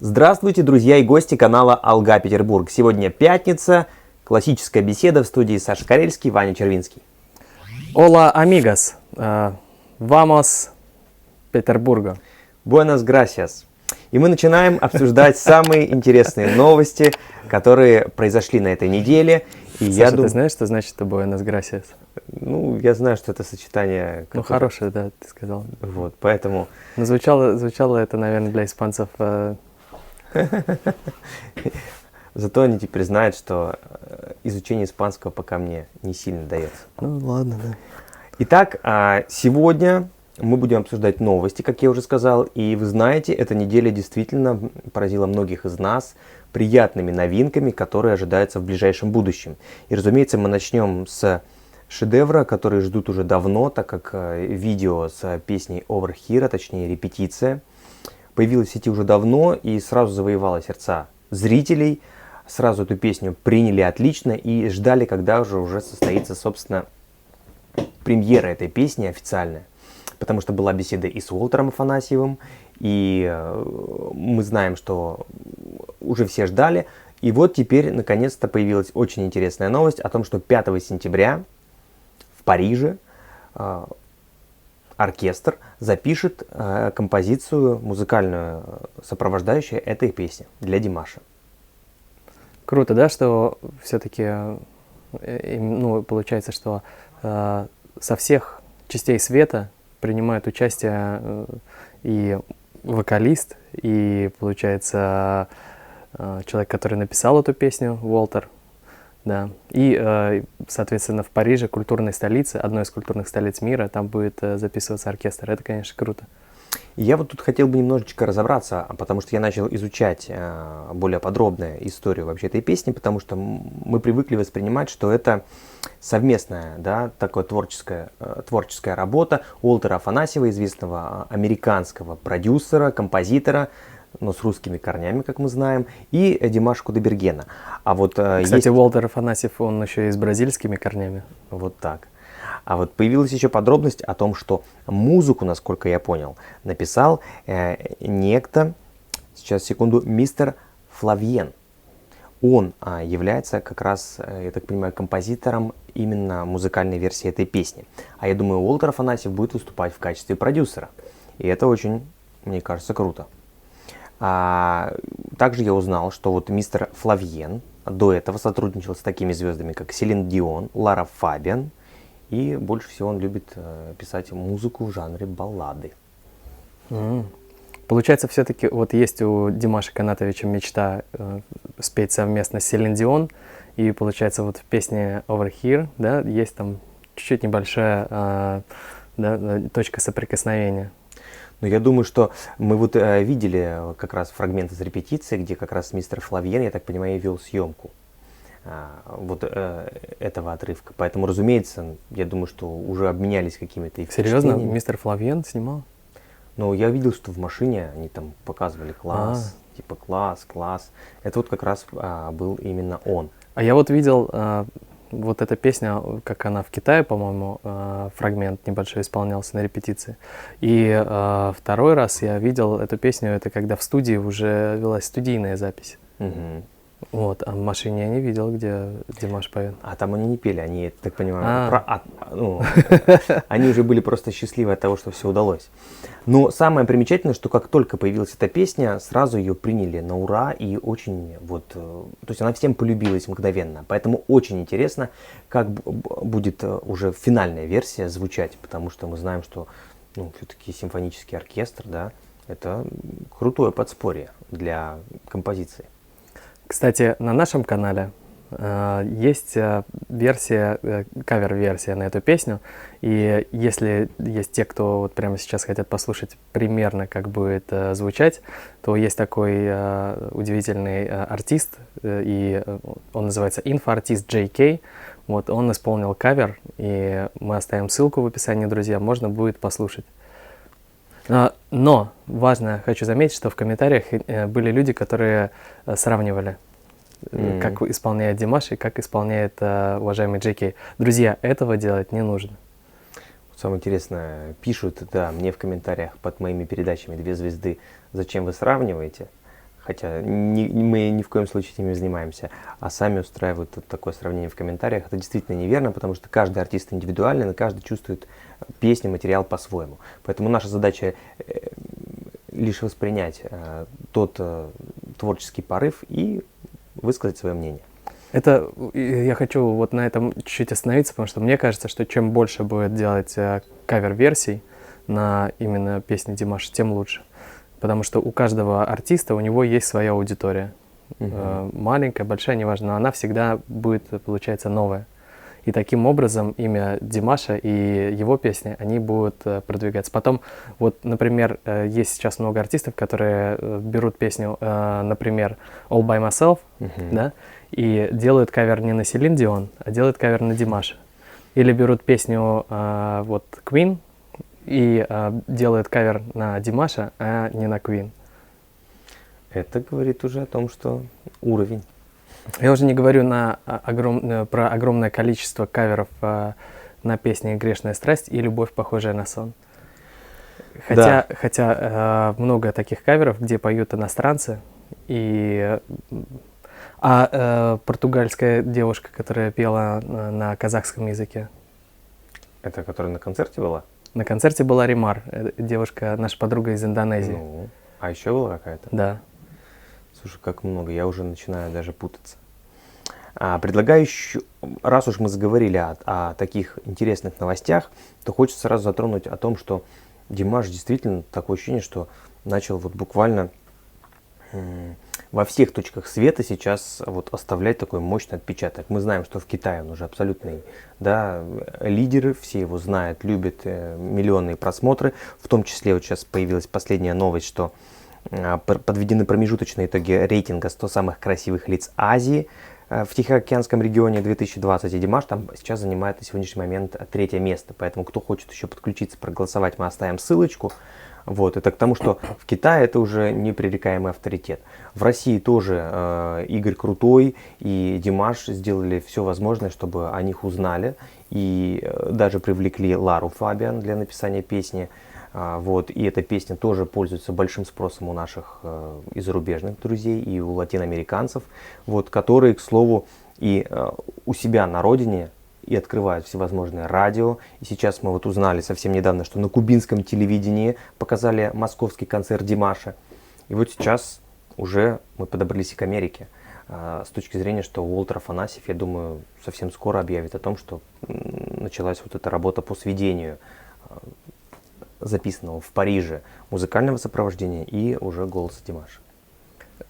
Здравствуйте, друзья и гости канала Алга Петербург. Сегодня пятница, классическая беседа в студии Саша Карельский, Ваня Червинский. Hola amigos, vamos Петербурга. Buenas gracias. И мы начинаем обсуждать самые интересные новости, которые произошли на этой неделе. И Саша, ты знаешь, что значит Buenas gracias? Ну, я знаю, что это сочетание... Ну, хорошее, да, ты сказал. Вот, поэтому... Но звучало это, наверное, для испанцев... Зато они теперь знают, что изучение испанского пока мне не сильно дается. Ну, ладно, да. Итак, сегодня мы будем обсуждать новости, как я уже сказал. И вы знаете, эта неделя действительно поразила многих из нас приятными новинками, которые ожидаются в ближайшем будущем. И, разумеется, мы начнем с шедевра, который ждут уже давно, так как видео с песней Over Here, точнее репетиция, появилась в сети уже давно и сразу завоевала сердца зрителей. Сразу эту песню приняли отлично и ждали, когда уже состоится, собственно, премьера этой песни официальная. Потому что была беседа и с Уолтером Афанасьевым, и мы знаем, что уже все ждали. И вот теперь, наконец-то, появилась очень интересная новость о том, что 5 сентября в Париже оркестр запишет композицию музыкальную, сопровождающую этой песни для Димаша. Круто, да, что все-таки, ну, получается, что со всех частей света принимают участие и вокалист, и, получается, человек, который написал эту песню, Уолтер, да. И, соответственно, в Париже, культурной столице, одной из культурных столиц мира, там будет записываться оркестр. Это, конечно, круто. Я вот тут хотел бы немножечко разобраться, потому что я начал изучать более подробно историю вообще этой песни, потому что мы привыкли воспринимать, что это совместная, да, такая творческая работа Уолтера Афанасьева, известного американского продюсера, композитора, но с русскими корнями, как мы знаем, и Димаша Кудайбергена. А вот, кстати, Уолтер Афанасьев, он еще и с бразильскими корнями. Вот так. А вот появилась еще подробность о том, что музыку, насколько я понял, написал некто, сейчас секунду, мистер Флавьен. Он является как раз, я так понимаю, композитором именно музыкальной версии этой песни. А я думаю, Уолтер Афанасьев будет выступать в качестве продюсера. И это очень, мне кажется, круто. Также я узнал, что вот мистер Флавьен до этого сотрудничал с такими звездами, как Селин Дион, Лара Фабиан. И больше всего он любит писать музыку в жанре баллады. Получается, все-таки вот есть у Димаша Канатовича мечта спеть совместно с Селин Дион. И получается, вот в песне Over Here, да, есть там чуть-чуть небольшая точка соприкосновения. Но я думаю, что мы вот видели как раз фрагмент из репетиции, где как раз мистер Флавьен, я так понимаю, вел съемку вот этого отрывка. Поэтому, разумеется, я думаю, что уже обменялись какими-то впечатлениями. Серьезно? Мистер Флавьен снимал? Ну, я видел, что в машине они там показывали класс, типа класс. Это вот как раз был именно он. А я вот видел, вот эта песня, как она в Китае, по-моему, фрагмент небольшой исполнялся на репетиции. И второй раз я видел эту песню, это когда в студии уже велась студийная запись. Угу. Вот, а в машине я не видел, где Димаш поет. А там они не пели, они, так понимаю, они уже были просто счастливы от того, что все удалось. Но самое примечательное, что как только появилась эта песня, сразу ее приняли на ура и очень вот, то есть она всем полюбилась мгновенно. Поэтому очень интересно, как будет уже финальная версия звучать, потому что мы знаем, что все-таки симфонический оркестр, да, это крутое подспорье для композиции. Кстати, на нашем канале есть версия, кавер-версия на эту песню. И если есть те, кто вот прямо сейчас хотят послушать примерно, как будет звучать, то есть такой удивительный артист, и он называется инфоартист JK. Вот он исполнил кавер, и мы оставим ссылку в описании, друзья, можно будет послушать. Но важно, хочу заметить, что в комментариях были люди, которые сравнивали, как исполняет Димаш и как исполняет уважаемый JK. Друзья, этого делать не нужно. Самое интересное, пишут, да, мне в комментариях под моими передачами «Две звезды», зачем вы сравниваете? хотя мы ни в коем случае этим не занимаемся, а сами устраивают вот такое сравнение в комментариях. Это действительно неверно, потому что каждый артист индивидуален, и каждый чувствует песню, материал по-своему. Поэтому наша задача лишь воспринять тот творческий порыв и высказать свое мнение. Это я хочу вот на этом чуть-чуть остановиться, потому что мне кажется, что чем больше будет делать кавер-версий на именно песни Димаша, тем лучше. Потому что у каждого артиста, у него есть своя аудитория. Маленькая, большая, неважно, но она всегда будет, получается, новая. И таким образом имя Димаша и его песни, они будут продвигаться. Потом, вот, например, есть сейчас много артистов, которые берут песню, например, All By Myself, да, и делают кавер не на Селин Дион, а делают кавер на Димаша. Или берут песню вот Queen и делают кавер на Димаша, а не на Queen. Это говорит уже о том, что уровень. Я уже не говорю про огромное количество каверов на песни «Грешная страсть» и «Любовь, похожая на сон». Хотя много таких каверов, где поют иностранцы, португальская девушка, которая пела на казахском языке. Это которая на концерте была? На концерте была Римар, девушка, наша подруга из Индонезии. Ну, а еще была какая-то? Да. Слушай, как много, я уже начинаю даже путаться. Предлагаю еще, раз уж мы заговорили о таких интересных новостях, то хочется сразу затронуть о том, что Димаш действительно такое ощущение, что начал вот буквально во всех точках света сейчас вот оставлять такой мощный отпечаток. Мы знаем, что в Китае он уже абсолютный, да, лидер, все его знают, любят, миллионные просмотры. В том числе вот сейчас появилась последняя новость, что подведены промежуточные итоги рейтинга 100 самых красивых лиц Азии в Тихоокеанском регионе 2020. И Димаш там сейчас занимает на сегодняшний момент 3-е место. Поэтому кто хочет еще подключиться, проголосовать, мы оставим ссылочку. Вот, это к тому, что в Китае это уже непререкаемый авторитет. В России тоже Игорь Крутой и Димаш сделали все возможное, чтобы о них узнали. И даже привлекли Лару Фабиан для написания песни. Вот, и эта песня тоже пользуется большим спросом у наших и зарубежных друзей, и у латиноамериканцев, вот, которые, к слову, и у себя на родине и открывают всевозможные радио. И сейчас мы вот узнали совсем недавно, что на кубинском телевидении показали московский концерт Димаша. И вот сейчас уже мы подобрались и к Америке. С точки зрения, что Уолтер Афанасьев, я думаю, совсем скоро объявит о том, что началась вот эта работа по сведению записанного в Париже музыкального сопровождения и уже голоса Димаша.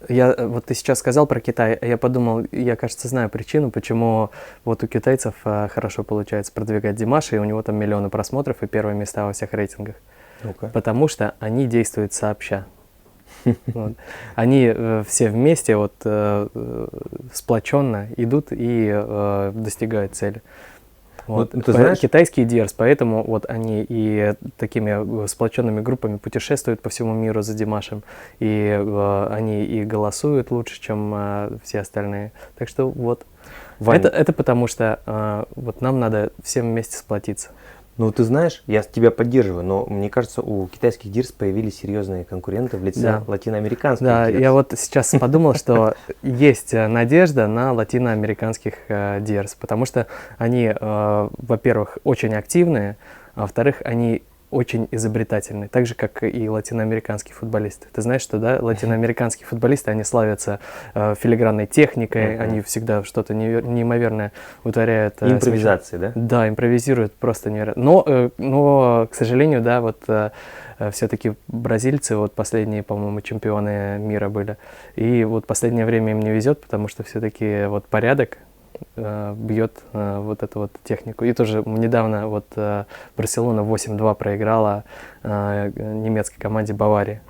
Вот ты сейчас сказал про Китай, я подумал, я, кажется, знаю причину, почему вот у китайцев хорошо получается продвигать Димаша, и у него там миллионы просмотров и первые места во всех рейтингах. Ну-ка. Потому что они действуют сообща. Они все вместе вот сплоченно идут и достигают цели. Вот. Ну, ты знаешь, китайский Дирс, поэтому вот они и такими сплоченными группами путешествуют по всему миру за Димашем, и они и голосуют лучше, чем все остальные. Так что вот, Вань, это потому что вот нам надо всем вместе сплотиться. ну ты знаешь, я тебя поддерживаю, но мне кажется, у китайских Дирс появились серьезные конкуренты в лице латиноамериканских Да, Дирс. я вот сейчас подумал, что есть надежда на латиноамериканских Дирс, потому что они, во-первых, очень активные, а во-вторых, они очень изобретательны, так же, как и латиноамериканские футболисты. Ты знаешь, что, да, латиноамериканские футболисты, они славятся филигранной техникой, они всегда что-то неимоверное утворяют. Импровизации, да? Да, импровизируют просто невероятно. Но, к сожалению, да, вот все-таки бразильцы, вот последние, по-моему, чемпионы мира были. И вот последнее время им не везет, потому что все-таки вот порядок бьет вот эту вот технику. И тоже недавно вот Барселона 8-2 проиграла немецкой команде Баварии.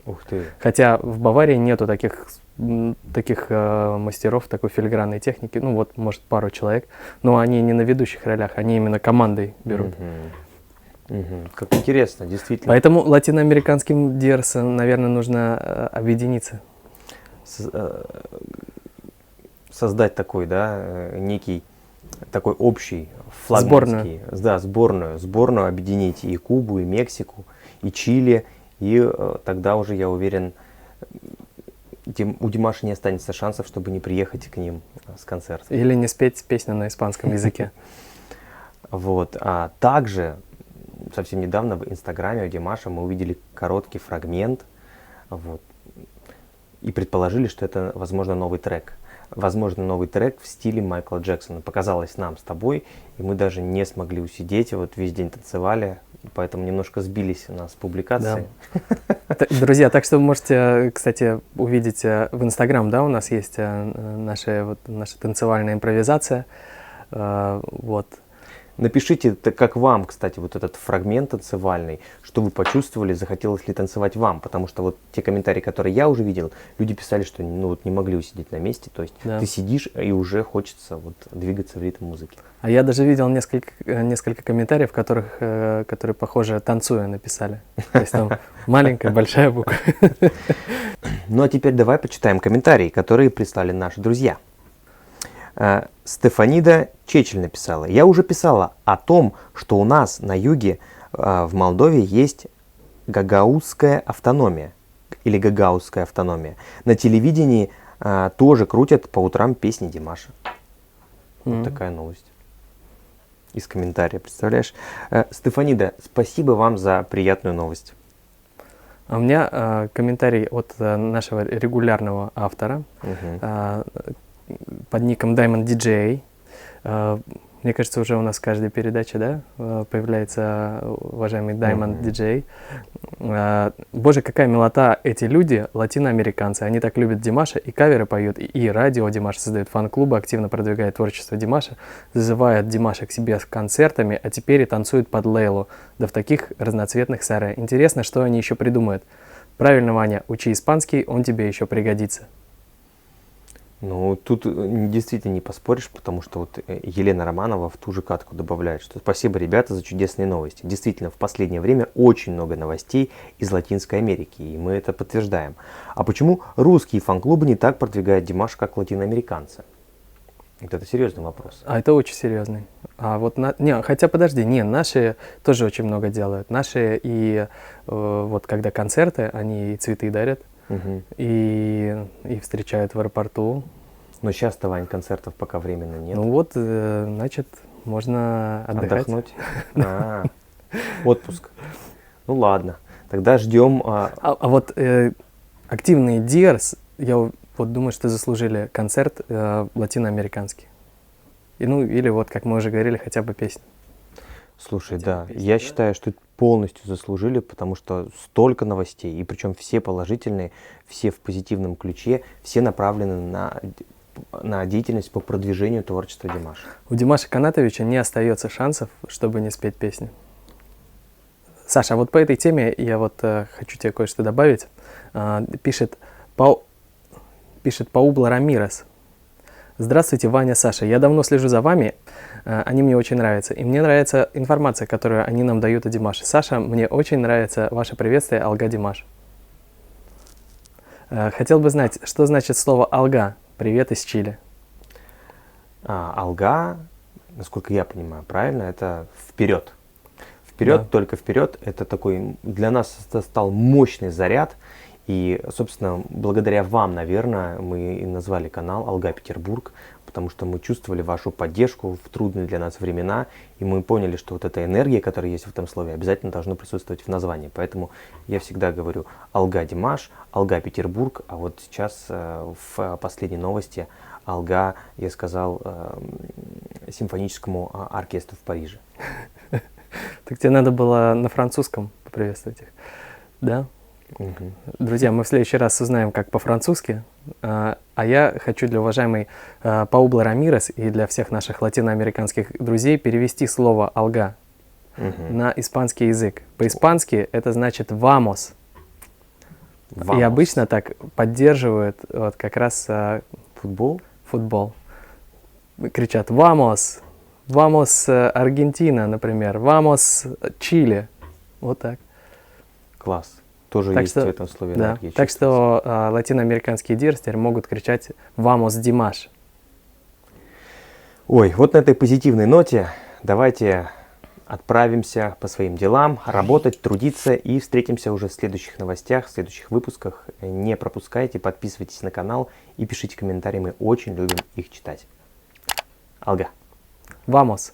Ух ты. Хотя в Баварии нету таких мастеров такой филигранной техники. Ну вот, может, пару человек. Но они не на ведущих ролях, они именно командой берут. Как интересно, действительно. Поэтому латиноамериканским Дирс, наверное, нужно объединиться. Создать такой, да, некий такой общий флагманский, сборную объединить и Кубу, и Мексику, и Чили, и тогда уже, я уверен, у Димаша не останется шансов, чтобы не приехать к ним с концерта. Или не спеть песню на испанском языке. Вот. А также совсем недавно в Инстаграме у Димаша мы увидели короткий фрагмент, вот, и предположили, что это, возможно, новый трек. Возможно, новый трек в стиле Майкла Джексона. Показалось нам с тобой, и мы даже не смогли усидеть, вот весь день танцевали, поэтому немножко сбились у нас с публикацией. Да. Друзья, так что вы можете, кстати, увидеть в Инстаграм, да, у нас есть наша танцевальная импровизация, вот. Напишите, как вам, кстати, вот этот фрагмент танцевальный, что вы почувствовали, захотелось ли танцевать вам, потому что вот те комментарии, которые я уже видел, люди писали, что ну вот не могли усидеть на месте, то есть ты сидишь и уже хочется вот двигаться в ритм музыки. А я даже видел несколько комментариев, которые, похоже, танцуя написали. То есть там маленькая, большая буква. Ну а теперь давай почитаем комментарии, которые прислали наши друзья. Стефанида Чечель написала: я уже писала о том, что у нас на юге в Молдове есть гагаузская автономия или гагаузская автономия. На телевидении тоже крутят по утрам песни Димаша. Вот такая новость. Из комментария, представляешь? Стефанида, спасибо вам за приятную новость. А у меня комментарий от нашего регулярного автора. Под ником Diamond DJ. Мне кажется, уже у нас в каждой передаче, да, появляется уважаемый Diamond DJ. Боже, какая милота эти люди, латиноамериканцы. Они так любят Димаша, и каверы поют, и радио Димаша создают, фан-клубы, активно продвигает творчество Димаша, зазывает Димаша к себе с концертами, а теперь и танцует под Лейлу, да в таких разноцветных саре. Интересно, что они еще придумают. Правильно, Ваня, учи испанский, он тебе еще пригодится. Ну, тут действительно не поспоришь, потому что вот Елена Романова в ту же катку добавляет, что спасибо, ребята, за чудесные новости. Действительно, в последнее время очень много новостей из Латинской Америки, и мы это подтверждаем. А почему русские фан-клубы не так продвигают Димаша, как латиноамериканцы? Вот это серьезный вопрос. А это очень серьезный. А вот хотя подожди, наши тоже очень много делают. Наши и вот когда концерты, они и цветы дарят. И встречают в аэропорту. Но сейчас-то, Вань, концертов пока временно нет. Ну вот, значит, можно отдыхать. Отдохнуть? Отпуск. Ну ладно, тогда ждем. А вот активные Диарс, я вот думаю, что заслужили концерт латиноамериканский. Или вот, как мы уже говорили, хотя бы песню. Слушай, да, я считаю, что полностью заслужили, потому что столько новостей, и причем все положительные, все в позитивном ключе, все направлены на деятельность по продвижению творчества Димаша. У Димаша Канатовича не остается шансов, чтобы не спеть песню. Саша, а вот по этой теме я вот хочу тебе кое-что добавить. Пишет Паубло Рамирес. Здравствуйте, Ваня, Саша. Я давно слежу за вами, они мне очень нравятся. И мне нравится информация, которую они нам дают о Димаше. Саша, мне очень нравится ваше приветствие «Алга Димаш». Хотел бы знать, что значит слово «алга»? Привет из Чили. Алга, насколько я понимаю правильно, это вперед. Вперед, да. Только вперед. Это такой, для нас это стал мощный заряд. И, собственно, благодаря вам, наверное, мы и назвали канал «Алга Петербург», потому что мы чувствовали вашу поддержку в трудные для нас времена, и мы поняли, что вот эта энергия, которая есть в этом слове, обязательно должна присутствовать в названии. Поэтому я всегда говорю «Алга Димаш», «Алга Петербург», а вот сейчас в последней новости «Алга», я сказал, симфоническому оркестру в Париже. Так тебе надо было на французском поприветствовать их, да? Друзья, мы в следующий раз узнаем, как по-французски. А я хочу для уважаемой Паубло Рамирес и для всех наших латиноамериканских друзей перевести слово «алга» на испанский язык. По-испански это значит «vamos». И обычно так поддерживают вот как раз футбол. Кричат «vamos», «vamos Аргентина», например, «vamos Чили». Вот так. Класс. Тоже так есть что, в этом слове энергии. Да. Так что латиноамериканские Диарс теперь могут кричать «Vamos, Димаш». Ой, вот на этой позитивной ноте давайте отправимся по своим делам, работать, трудиться и встретимся уже в следующих новостях, в следующих выпусках. Не пропускайте, подписывайтесь на канал и пишите комментарии, мы очень любим их читать. Алга. Vamos!